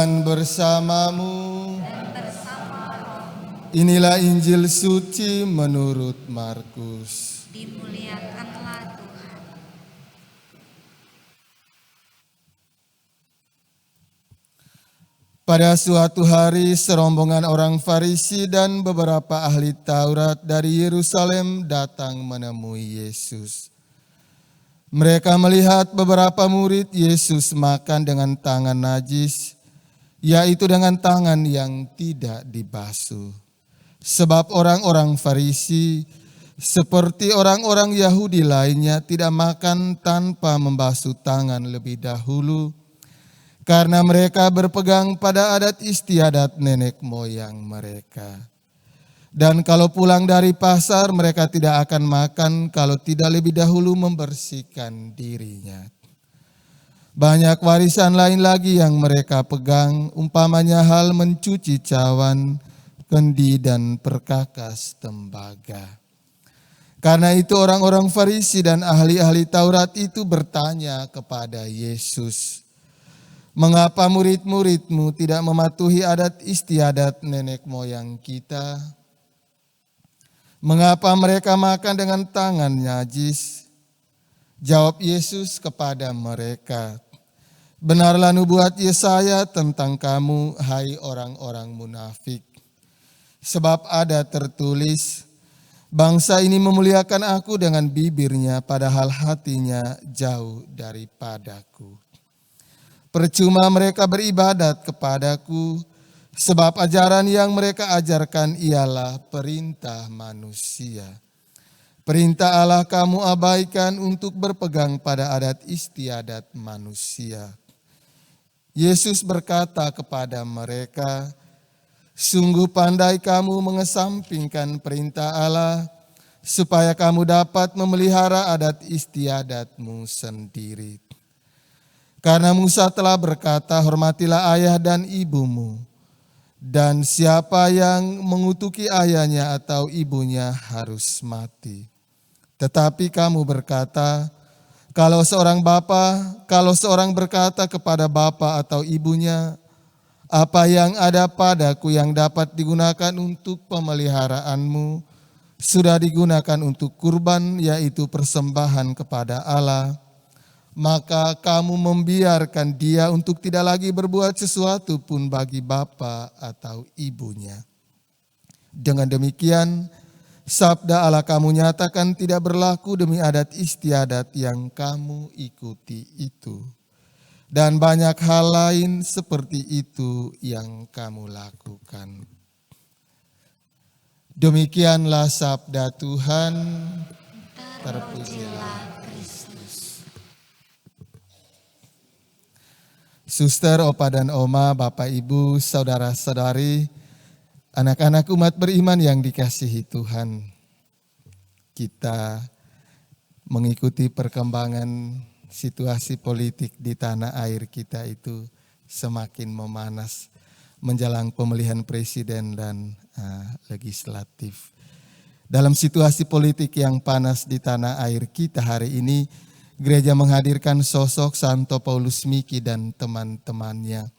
Tuhan bersamamu. Inilah Injil suci menurut Markus. Dimuliakanlah Tuhan. Pada suatu hari serombongan orang Farisi dan beberapa ahli Taurat dari Yerusalem datang menemui Yesus. Mereka melihat beberapa murid Yesus makan dengan tangan najis, yaitu dengan tangan yang tidak dibasuh. Sebab orang-orang Farisi seperti orang-orang Yahudi lainnya tidak makan tanpa membasuh tangan lebih dahulu, karena mereka berpegang pada adat istiadat nenek moyang mereka. Dan kalau pulang dari pasar, mereka tidak akan makan kalau tidak lebih dahulu membersihkan dirinya. Banyak warisan lain lagi yang mereka pegang, umpamanya hal mencuci cawan, kendi, dan perkakas tembaga. Karena itu orang-orang Farisi dan ahli-ahli Taurat itu bertanya kepada Yesus, "Mengapa murid-muridmu tidak mematuhi adat istiadat nenek moyang kita? Mengapa mereka makan dengan tangan najis?" Jawab Yesus kepada mereka, "Benarlah nubuat Yesaya tentang kamu, hai orang-orang munafik. Sebab ada tertulis, bangsa ini memuliakan aku dengan bibirnya, padahal hatinya jauh daripadaku. Percuma mereka beribadat kepadaku, sebab ajaran yang mereka ajarkan ialah perintah manusia. Perintah Allah kamu abaikan untuk berpegang pada adat istiadat manusia." Yesus berkata kepada mereka, "Sungguh pandai kamu mengesampingkan perintah Allah, supaya kamu dapat memelihara adat istiadatmu sendiri. Karena Musa telah berkata, hormatilah ayah dan ibumu, dan siapa yang mengutuki ayahnya atau ibunya harus mati. Tetapi kamu berkata, kalau seorang berkata kepada bapa atau ibunya, apa yang ada padaku yang dapat digunakan untuk pemeliharaanmu, sudah digunakan untuk kurban, yaitu persembahan kepada Allah, maka kamu membiarkan dia untuk tidak lagi berbuat sesuatu pun bagi bapa atau ibunya. Dengan demikian, sabda Allah kamu nyatakan tidak berlaku demi adat istiadat yang kamu ikuti itu. Dan banyak hal lain seperti itu yang kamu lakukan." Demikianlah sabda Tuhan. Terpujilah Kristus. Suster, opa dan oma, bapak ibu, saudara-saudari, anak-anak umat beriman yang dikasihi Tuhan. Kita mengikuti perkembangan situasi politik di tanah air kita itu semakin memanas menjelang pemilihan presiden dan legislatif. Dalam situasi politik yang panas di tanah air kita hari ini, gereja menghadirkan sosok Santo Paulus Miki dan teman-temannya.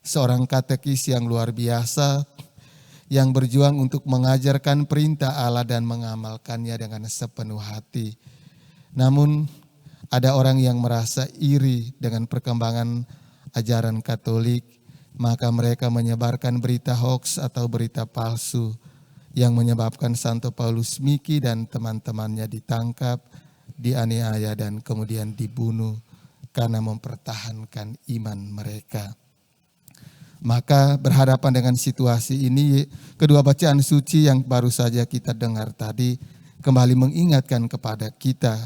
Seorang katekis yang luar biasa yang berjuang untuk mengajarkan perintah Allah dan mengamalkannya dengan sepenuh hati. Namun ada orang yang merasa iri dengan perkembangan ajaran Katolik, maka mereka menyebarkan berita hoaks atau berita palsu yang menyebabkan Santo Paulus Miki dan teman-temannya ditangkap, dianiaya dan kemudian dibunuh karena mempertahankan iman mereka. Maka berhadapan dengan situasi ini, kedua bacaan suci yang baru saja kita dengar tadi kembali mengingatkan kepada kita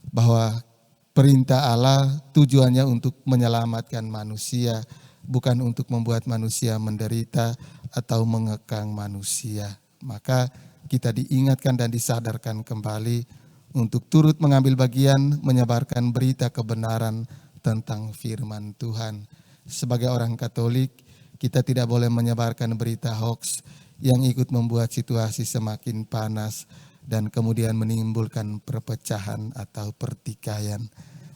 bahwa perintah Allah tujuannya untuk menyelamatkan manusia, bukan untuk membuat manusia menderita atau mengekang manusia. Maka kita diingatkan dan disadarkan kembali untuk turut mengambil bagian menyebarkan berita kebenaran tentang firman Tuhan. Sebagai orang Katolik, kita tidak boleh menyebarkan berita hoaks yang ikut membuat situasi semakin panas dan kemudian menimbulkan perpecahan atau pertikaian.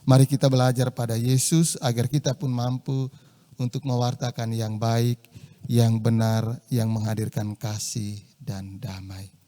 Mari kita belajar pada Yesus agar kita pun mampu untuk mewartakan yang baik, yang benar, yang menghadirkan kasih dan damai.